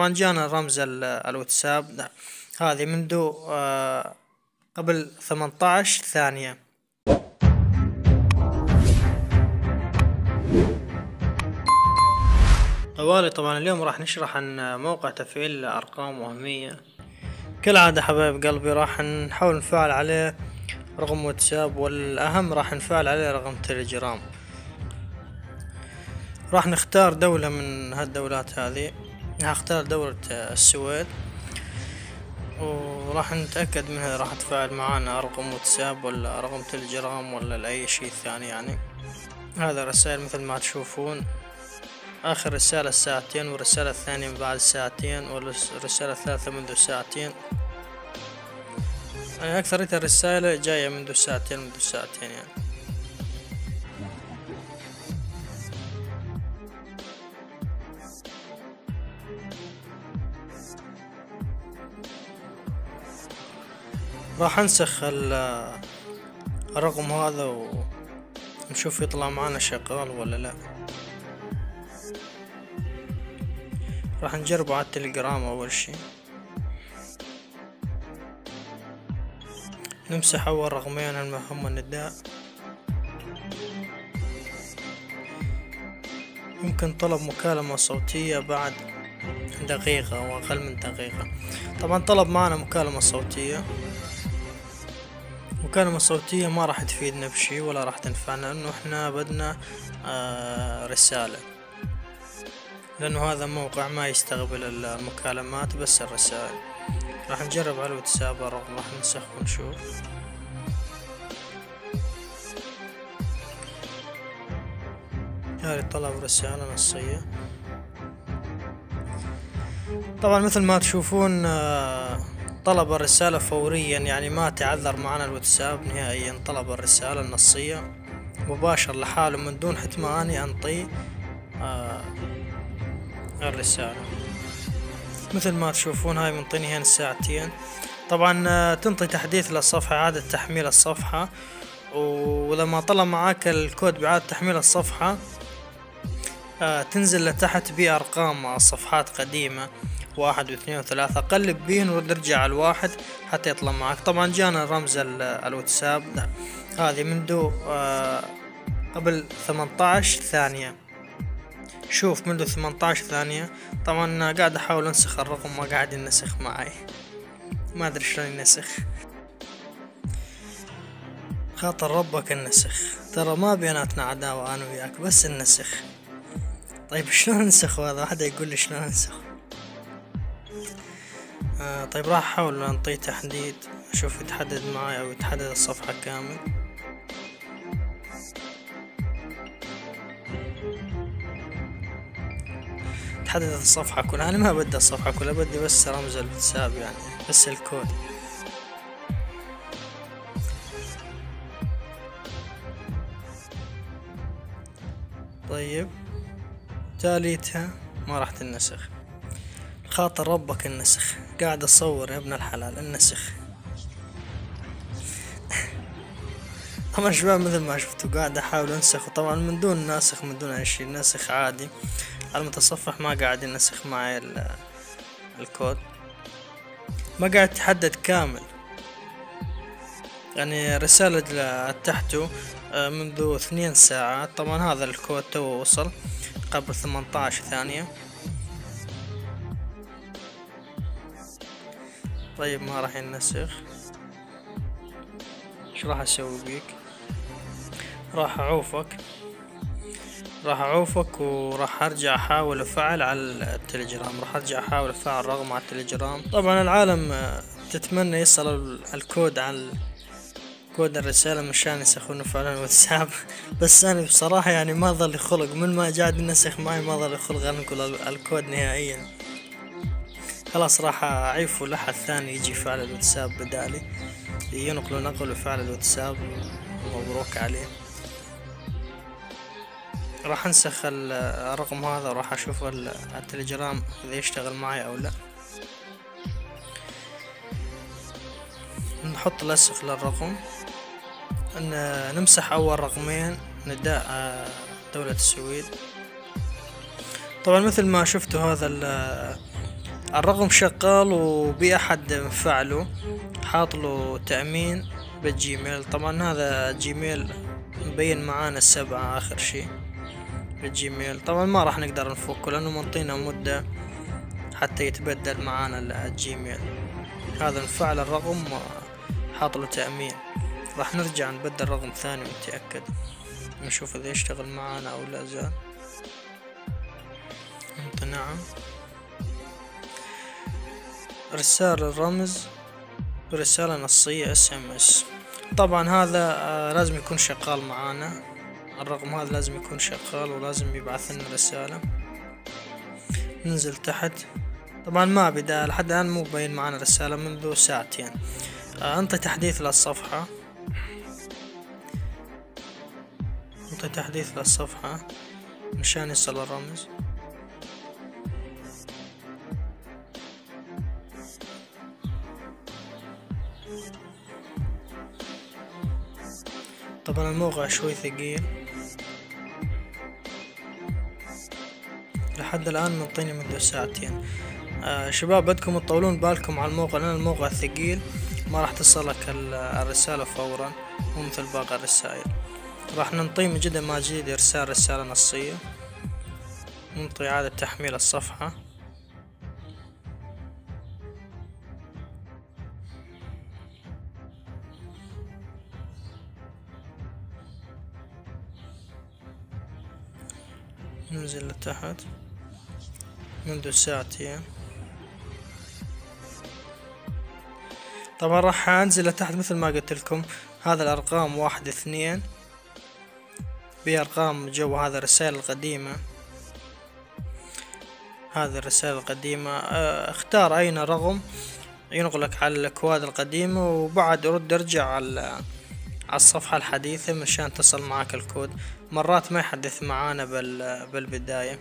طبعا جانا رمز الواتساب هذه منذ قبل 18 ثانية. طوالي طبعا اليوم راح نشرح عن موقع تفعيل أرقام وهمية. كالعادة حبايب قلبي راح نحاول نفعل عليه رقم واتساب، والأهم راح نفعل عليه رقم تليجرام. راح نختار دولة من هالدولات هذه، هختار دولة السويد، وراح نتأكد منها راح تفعل معانا رقم واتساب ولا رقم تليجرام ولا لأي شيء ثاني. يعني هذا الرسائل مثل ما تشوفون، آخر رسالة الساعتين، والرسالة الثانية بعد ساعتين، والرسالة الثالثة منذ ساعتين. يعني أكثرية الرسائل جاية منذ ساعتين يعني. راح نسخ الرقم هذا ونشوف يطلع معنا شغال ولا لا. راح نجربه على التليجرام أول شي. نمسح أول رقمين هم النداء. يمكن طلب مكالمة صوتية بعد دقيقة أو أقل من دقيقة. طبعا طلب معنا مكالمة صوتية. مكالمة صوتية ما راح تفيدنا بشي ولا راح تنفعنا، لأنه احنا بدنا رسالة، لأنه هذا موقع ما يستقبل المكالمات بس الرسائل. راح نجرب على الواتساب الرقم، راح ننسخ ونشوف. هذه طلب رسالة نصية. طبعا مثل ما تشوفون طلب الرسالة فوريا، يعني ما تعذر معنا الواتساب نهائيا. طلب الرسالة النصية مباشر لحاله من دون حتى ما اني انطي الرسالة. مثل ما تشوفون هاي منطيني هنا ساعتين. طبعا تنطي تحديث للصفحة، إعادة تحميل الصفحة، ولما طلع معاك الكود بإعادة تحميل الصفحة تنزل لتحت بأرقام صفحات قديمة، 1 و2 و3. قلب بين ورجع على الواحد حتى يطلع معك. طبعا جانا رمز الواتساب هذه منذ قبل 18 ثانية. شوف منذ 18 ثانية. طبعا قاعد احاول انسخ الرقم، ما قاعد ينسخ معي، ما ادري شلون ينسخ. خاطر ربك النسخ، ترى ما بيناتنا عداوة انا وياك، بس النسخ. طيب شلون ننسخ؟ هذا واحد يقول لي شلون ننسخ. طيب راح احاول انطيه تحديد، اشوف يتحدد معي او يتحدد الصفحة كامل. تحدد الصفحة كلها. انا ما بدي الصفحة كلها، بدي بس رمز الواتساب، يعني بس الكود. طيب تاليتها ما راح تنسخ، خاطر ربك النسخ. قاعد اصور يا ابن الحلال النسخ. طبعا شباب مثل ما شفتوا قاعد احاول انسخ، طبعا من دون ناسخ، من دون اي شيء، ناسخ عادي على المتصفح. ما قاعد ينسخ معي الكود، ما قاعد يتحدد كامل. يعني رسالة تحته منذ 2 ساعات. طبعا هذا الكود تو وصل قبل 18 ثانية. طيب ما راح ينسخ. ايش راح اسوي بيك؟ راح اعوفك وراح ارجع احاول افعل على التليجرام. راح ارجع احاول افعل رقم على التليجرام. طبعا العالم تتمنى يصل الكود على كود الرسالة مشان يسخون فعلا الواتساب. بس انا بصراحة يعني ما ظل خلق، من ما قاعد ينسخ معي ما ظل خلق انا نقول الكود نهائيا. خلاص راح اعيفه لحد ثاني يجي فعل الواتساب بدالي، ينقل نقل فعل الواتساب. مبروك عليه. راح انسخ الرقم هذا وراح اشوف التليجرام اذا يشتغل معي او لا. نحط لصق للرقم، نمسح اول رقمين نداء دولة السويد. طبعا مثل ما شفتوا هذا الرقم شغال وبي احد مفعله حاط له تأمين بالجيميل. طبعا هذا جيميل مبين معانا 7 اخر شي بالجيميل. طبعا ما راح نقدر نفكه لانه منطينا مدة حتى يتبدل معانا الجيميل. هذا نفعل الرقم حاط له تأمين. راح نرجع نبدل رقم ثاني ونتأكد نشوف اذا يشتغل معانا او لا زال. نعم. رسالة الرمز برسالة نصية SMS. طبعا هذا لازم يكون شغال معانا. الرقم هذا لازم يكون شغال ولازم يبعث لنا رسالة. ننزل تحت. طبعا ما بدأ لحد الآن مو باين معانا رسالة منذ ساعتين. انطي تحديث للصفحة. انطي تحديث للصفحة مشان يصل الرمز. طبعا الموقع شوي ثقيل لحد الآن منطيني منذ ساعتين. شباب بدكم تطولون بالكم على الموقع لأن الموقع ثقيل ما راح تصلك الرسالة فورا مو مثل باقي الرسائل. راح ننطي من جديد ما جديد إرسال رسالة نصية. ننطي إعادة تحميل الصفحة. ننزل لتحت منذ ساعتين. طبعا راح انزل لتحت مثل ما قلت لكم. هذا الارقام 1 2 بأرقام جو. هذا الرسائل القديمة. هذه الرسائل القديمة. اختار اين رقم ينقلك على الاكواد القديمة وبعد ارجع على الصفحة الحديثة مشان تصل معك الكود. مرات ما يحدث معانا بالبداية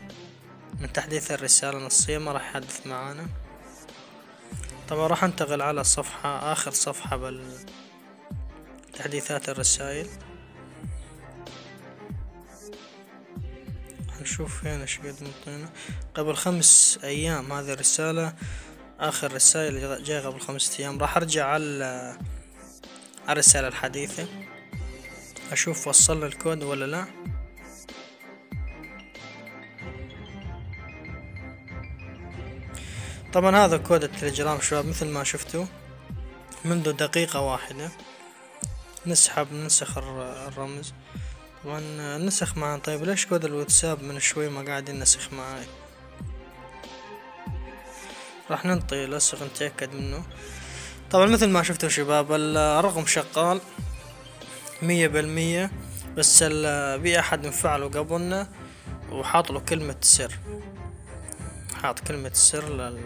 من تحديث الرسالة النصية ما راح يحدث معانا. طبعا راح انتقل على الصفحة اخر صفحة بالتحديثات الرسائل. نشوف هنا ايش قد منطينا. قبل 5 ايام هذه الرسالة اخر رسائل جاي قبل 5 ايام. راح ارجع على الرسالة الحديثة اشوف وصلنا الكود ولا لا. طبعا هذا كود التليجرام شباب مثل ما شفتوا منذ دقيقة واحدة. ننسخ الرمز. طبعا نسخ معنا. طيب ليش كود الواتساب من شوي ما قاعد ينسخ معاي؟ راح ننطي لصق نتأكد منه. طبعا مثل ما شفتوا شباب الرقم شغال 100%. بس بي احد مفعله قبلنا وحاط له كلمة سر. حاط كلمة سر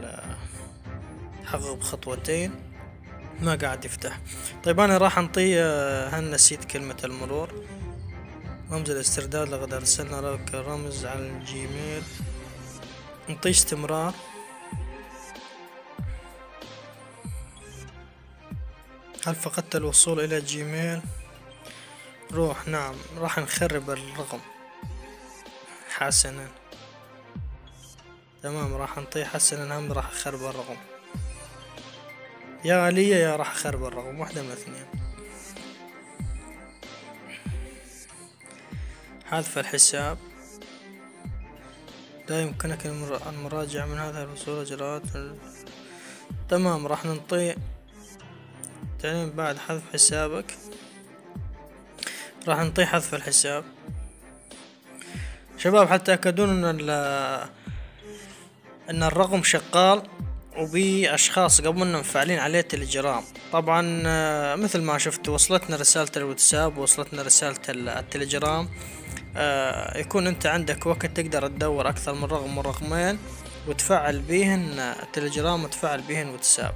حقق بخطوتين ما قاعد يفتح. طيب انا راح انطيه هل نسيت كلمة المرور. رمز الاسترداد لقد ارسلنا لك رمز على الجيميل. نطيه استمرار. هل فقدت الوصول الى جيميل؟ روح. نعم راح نخرب الرقم. حسنا تمام راح نطيح. حسنا هم راح اخرب الرقم. يا آلية يا راح اخرب الرقم واحدة من اثنين. حذف الحساب. لا يمكنك المراجعة من هذا الوصول اجراءات تمام راح ننطي تعليم بعد حذف حسابك. راح نطيح حذف الحساب. شباب حتى تأكدون ان الرقم شغال وبي اشخاص قبلنا مفعلين عليه تليجرام. طبعا مثل ما شفت وصلتنا رسالة الواتساب وصلتنا رسالة التليجرام. يكون انت عندك وقت تقدر تدور اكثر من رقم ورقمين وتفعل بيهن التليجرام وتفعل بيهن واتساب.